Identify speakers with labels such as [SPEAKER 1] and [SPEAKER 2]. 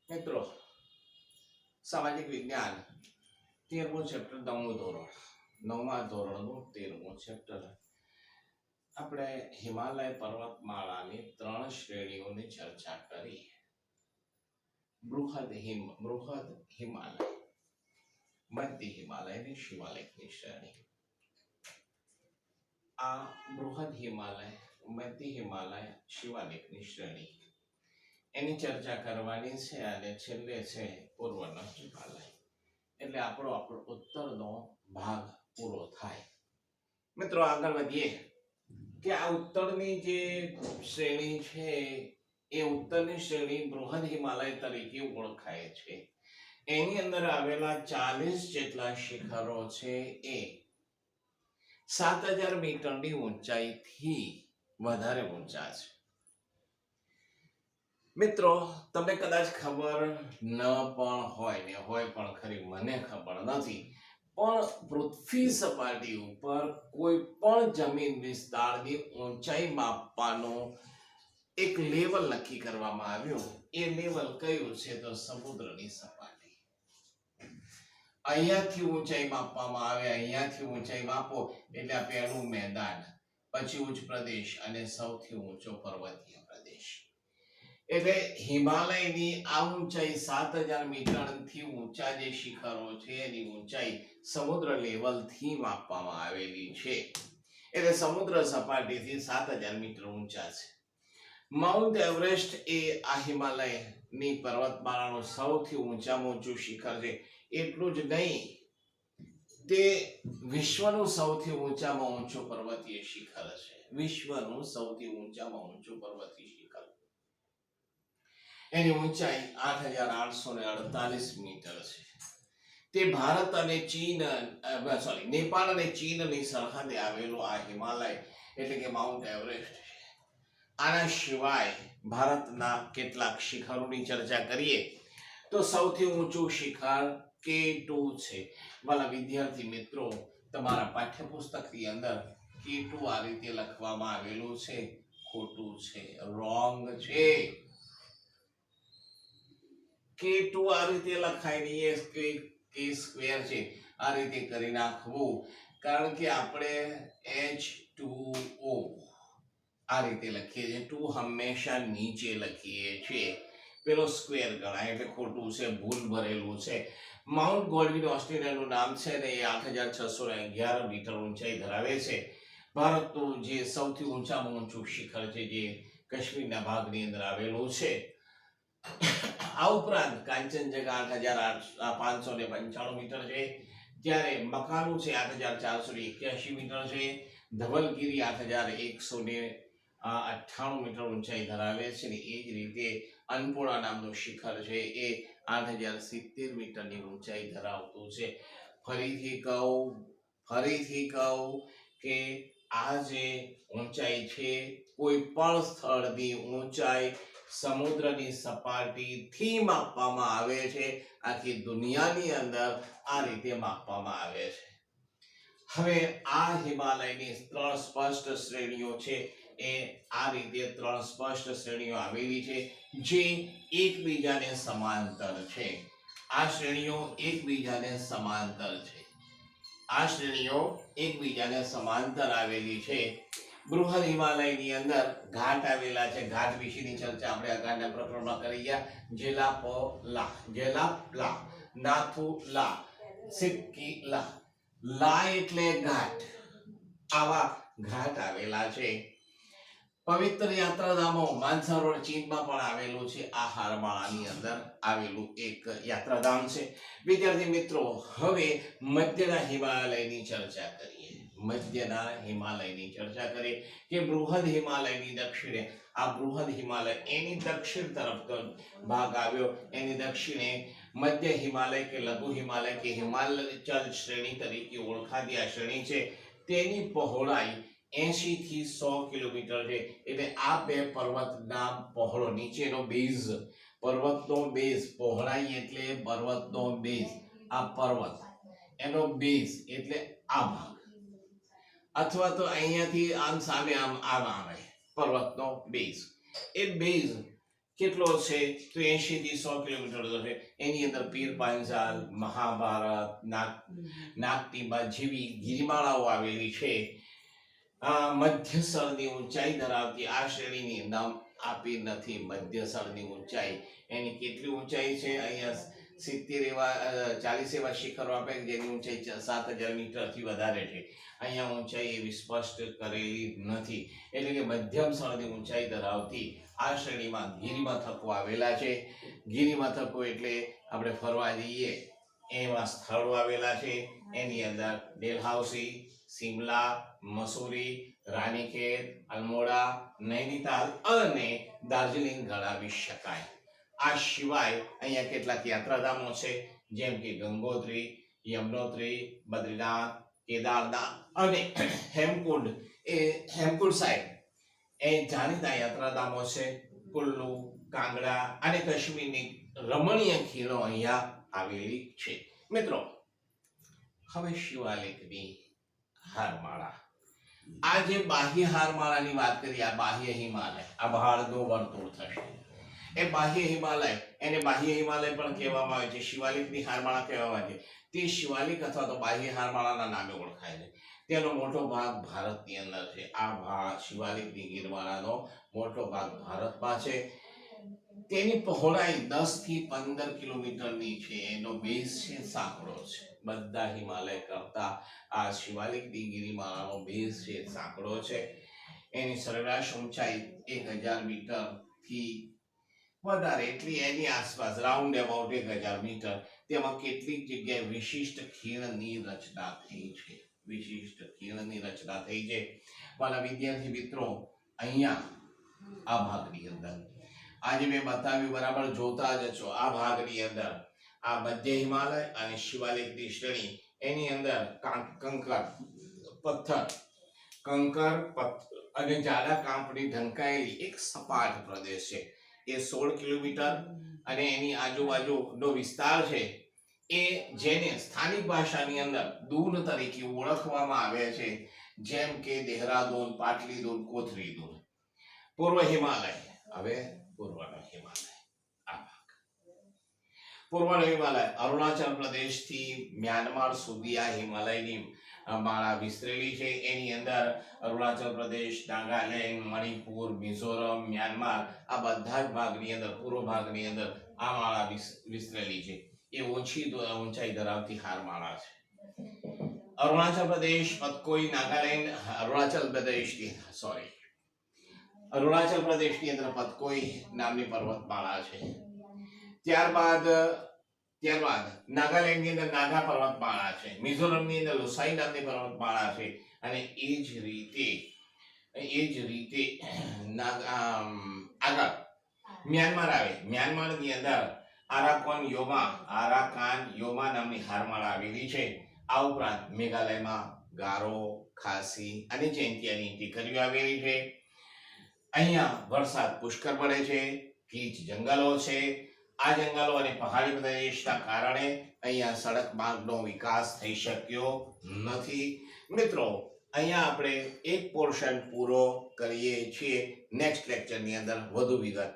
[SPEAKER 1] મિત્રો, સામાજિક વિજ્ઞાન 13મું ચેપ્ટર 9મું ધોરણ 9મા ધોરણનું 13મું ચેપ્ટર. આપણે હિમાલય પર્વતમાળાની 3 શ્રેણીઓની ચર્ચા કરી. બૃહદ હિમાલય, મધ્ય હિમાલય અને શિવાલિકની શ્રેણી. આ બૃહદ હિમાલય, મધ્ય હિમાલય, શિવાલિકની શ્રેણી એની ચર્ચા કરવાની છે. અને છેલ્લે છે પૂર્વનો હિમાલય. એટલે આપણો ઉત્તરનો ભાગ પૂરો થાય. મિત્રો, આગળ વધીએ કે આ ઉત્તરની જે શ્રેણી છે એ ઉત્તરની શ્રેણી બૃહદ હિમાલય તરીકે ઓળખાય છે. એની અંદર આવેલા 40 જેટલા શિખરો છે એ 7000 મીટરની ઊંચાઈથી વધારે ઊંચા છે. મિત્રો, તમને કદાચ ખબર ન પણ હોય ને હોય પણ ખરી, મને ખબર નથી, પણ પૃથ્વી સપાટી ઉપર કોઈ પણ જમીન વિસ્તારની ઊંચાઈ માપવાનો એક લેવલ નક્કી કરવામાં આવ્યું. એ લેવલ કયું છે? તો સમુદ્રની સપાટી. અહીંયાથી ઊંચાઈ માપવામાં આવે, અહીંયાથી ઊંચાઈ માપો એટલે આ પહેલું મેદાન, પછી ઉચ્ચ પ્રદેશ અને સૌથી ઊંચો પર્વતીય પ્રદેશ. એટલે હિમાલયની આ ઊંચાઈ 7000 મીટરથી ઊંચા જે શિખરો છે એની ઊંચાઈ સમુદ્ર લેવલથી માપવામાં આવેલી છે. એટલે સમુદ્ર સપાટીથી 7000 મીટર ઊંચા છે. માઉન્ટ એવરેસ્ટ એ આ હિમાલયની પર્વતમાળાનું સૌથી ઊંચામાં ઊંચું શિખર છે. એટલું જ નહીં, તે વિશ્વનું સૌથી ઊંચામાં ઊંચું પર્વતીય શિખર છે. વિશ્વનું સૌથી ઊંચામાં ઊંચું પર્વતીય શિખર. એની ઊંચાઈ 8848 મીટર છે. તે ભારત અને ચીન નેપાળ અને ચીનની સરહદે આવેલું આ હિમાલય એટલે કે માઉન્ટ એવરેસ્ટ છે. આના સિવાય ભારતના કેટલાક શિખરોની ચર્ચા કરીએ તો સૌથી ઊંચું શિખર K2 છે. વાલા વિદ્યાર્થી મિત્રો, તમારા પાઠ્યપુસ્તકની અંદર K2 આ રીતે લખવામાં આવેલું છે. ખોટું છે, રોંગ છે. K2 આ રીતે લખાય નહીં, K સ્ક્વેર છે. આ રીતે કરી નાખવું, કારણ કે આપણે H2O આ રીતે લખીએ છીએ. 2 હંમેશા નીચે લખીએ છીએ, પેલો સ્ક્વેર ગણાય એટલે ખોટું છે, ભૂલ ભરેલું છે. માઉન્ટ ગોડવિન ઓસ્ટ્રેલિયાનું નામ છે ને એ 8611 મીટર ઊંચાઈ ધરાવે છે. ભારતનું જે સૌથી ઊંચામાં ઊંચું શિખર છે જે કાશ્મીરના ભાગની અંદર આવેલું છે. આ ઉપરાંત કાંચનજંગા 8595 મીટર છે. ત્યારે મકાલુ છે 8481 મીટર છે. ધવલગીરી 8198 મીટર ઊંચાઈ ધરાવે છે. ને એ જ રીતે અન્નપૂર્ણા નામનું શિખર છે એ 8070 મીટરની ઊંચાઈ ધરાવતું છે. ફરીથી કહું કે આ જે ઊંચાઈ છે કોઈ પણ સ્થળની ઊંચાઈ સમુદ્રની સપાટીથી માપવામાં આવે છે. આખી દુનિયાની અંદર આ રીતે માપવામાં આવે છે. હવે આ હિમાલયની 3 સ્પષ્ટ શ્રેણીઓ છે. એ આ રીતે 3 સ્પષ્ટ શ્રેણીઓ આવેલી છે જે એકબીજાને સમાંતર છે. આ શ્રેણીઓ એકબીજાને સમાંતર છે. આ શ્રેણીઓ એકબીજાને સમાંતર આવેલી છે. બૃહદ હિમાલયની અંદર ઘાટ આવેલા છે. ઘાટ વિશેની ચર્ચા આપણે આગળના પ્રકરણમાં કરી ગયા. જેલાપલા, નાથુલા, સિક્કીલા. લા એટલે ઘાટ. આવા ઘાટ આવેલા છે. પવિત્ર યાત્રાધામો, માનસરોવર ચીનમાં પણ આવેલું છે. આ હારમાળાની અંદર આવેલું એક યાત્રાધામ છે. વિદ્યાર્થી મિત્રો, હવે મધ્યના હિમાલયની ચર્ચા કરીએ. મધ્યના હિમાલયની ચર્ચા કરીએ કે બૃહદ હિમાલયની દક્ષિણે આ બૃહદ હિમાલય એની દક્ષિણ તરફનો ભાગ આવ્યો. એની દક્ષિણે મધ્ય હિમાલય કે લઘુ હિમાલય કે હિમાલય શ્રેણી તરીકે ઓળખાતી આ શ્રેણી છે. તેની પહોળાઈ 80 થી 100 કિલોમીટર છે. એટલે આ બે પર્વતના પહોળો નીચેનો બેઝ, પર્વતનો બેઝ, પહોળાઈ એટલે પર્વતનો બેઝ, આ પર્વત એનો બેઝ એટલે આ ભાગ, અથવા તો અહીંયાથી આમ સામે આમ આવે પર્વતનો બેઝ. એ બેઝ કેટલો છે તો 80 થી 100 કિલોમીટર છે. એની અંદર પીર પાંજાલ, મહાભારત, નાગટીબા જેવી ગિરિમાળાઓ આવેલી છે. મધ્ય સ્થળની ઊંચાઈ ધરાવતી આ શ્રેણીની નામ આપી નથી. મધ્ય સ્થળની ઊંચાઈ એની કેટલી ઊંચાઈ છે? અહીંયા 40 એવા શિખરો આપે જેની ઊંચાઈ 7000 મીટરથી વધારે છે. અહીંયા ઊંચાઈ એવી સ્પષ્ટ કરેલી નથી. એટલે કે મધ્યમ સ્થળની ઊંચાઈ ધરાવતી આ શ્રેણીમાં ગિરિમથકો આવેલા છે. ગિરિમથકો એટલે આપણે ફરવા જઈએ એવા સ્થળો આવેલા છે. એની અંદર ડેલહાઉસી, સિમલા, મસૂરી, રાનીખેત, અલ્મોડા, નૈનીતાલ અને દાર્જિલિંગ ગણાવી શકાય. આ સિવાય અહીંયા કેટલાક યાત્રાધામો છે, જેમ કે ગંગોત્રી, યમનોત્રી, બદ્રીનાથ, કેદારનાથ અને હેમકુંડ. એ હેમકુંડ સાહેબ એ જાણીતા યાત્રાધામો છે. કુલ્લુ, કાંગડા અને કાશ્મીરની રમણીય ખીણો અહીંયા આવેલી છે. મિત્રો, હવે શિવાલિકની હારમાળા. આ જે બાહ્ય હારમાળાની વાત કરી, આ બાહ્ય હિમાલય, આ બહારનું વર્તુળ થશે. એ બાહ્ય હિમાલય, એને બાહ્ય હિમાલય પણ કહેવામાં આવે છે, શિવાલિકની હારમાળા કહેવામાં આવે છે. તે શિવાલિક અથવા તો બાહ્ય હારમાળાના નામે ઓળખાય છે. તેનો મોટો ભાગ ભારતની અંદર છે. આ શિવાલિકની ગિરમાળાનો મોટો ભાગ ભારતમાં છે. તેની પહોળાઈ 10 થી 15 કિલોમીટરની છે. એનો બેઝ છે સાંકડો છે. બધા હિમાલય કરતા આ શિવાલિકની ગિરિમાળાનો બેઝ છે સાંકડો છે. એની સરેરાશ ઊંચાઈ 1000 મીટર થી વધારે, એટલી એની આસપાસ રાઉન્ડ અબાઉટ 1000 મીટર. તેમાં કેટલીક જગ્યાએ વિશિષ્ટ ખીણની રચના થઈ છે. મારા વિદ્યાર્થી મિત્રો, અહીંયા આ ભાગની અંદર આજે મેં બતાવ્યું બરાબર જોતા જ છો. આ ભાગની અંદર આ મધ્ય હિમાલય અને શિવાલિકની શ્રેણી, એની અંદર કંકર પથ્થર અને જાડા કાંપની ઢંકાયેલી એક સપાટ પ્રદેશ છે. એ 16 કિલોમીટર અને એની આજુબાજુનો વિસ્તાર છે એ જેને સ્થાનિક ભાષાની અંદર દૂન તરીકે ઓળખવામાં આવે છે, જેમ કે દેહરાદૂન, પાટલીદૂન, કોથરીદૂન. પૂર્વ હિમાલય. હવે પૂર્વનો હિમાલય, આ ભાગ પૂર્વનો હિમાલય અરુણાચલ પ્રદેશથી મ્યાનમાર સુધી આ હિમાલયની માળા વિસ્તરેલી છે. એની અંદર અરુણાચલ પ્રદેશ, નાગાલેન્ડ, મણિપુર, મિઝોરમ, મ્યાનમાર આ બધા જ ભાગની અંદર, પૂર્વ ભાગની અંદર આ માળા વિસ્તરેલી છે. એ ઓછી ઊંચાઈ ધરાવતી હારમાળા છે. અરુણાચલ પ્રદેશ, પતકોઈ, નાગાલેન્ડ, અરુણાચલ પ્રદેશની અંદર પતકોઈ નામની પર્વતમાળા છે. ત્યારબાદ નાગાલેન્ડની અંદર નાગા પર્વતમાળા છે. મિઝોરમની અંદર લુસાઈ નામની પર્વતમાળા છે. અને એ જ રીતે આગળ મ્યાનમાર આવે. મ્યાનમારની અંદર આરાકાન યોમા નામની હારમાળા આવેલી છે. આ ઉપરાંત મેઘાલયમાં ગારો, ખાસી અને જૈંતિયાની ટીકરીઓ આવેલી છે. અહીંયા વરસાદ પુષ્કળ પડે છે. ગીચ જંગલો છે. આ જંગલો અને પહાડી પ્રદેશના કારણે અહીંયા સડક માર્ગનો વિકાસ થઈ શક્યો નથી. મિત્રો, અહીંયા આપણે એક પોર્શન પૂરો કરીએ છીએ. નેક્સ્ટ લેક્ચરની અંદર વધુ વિગત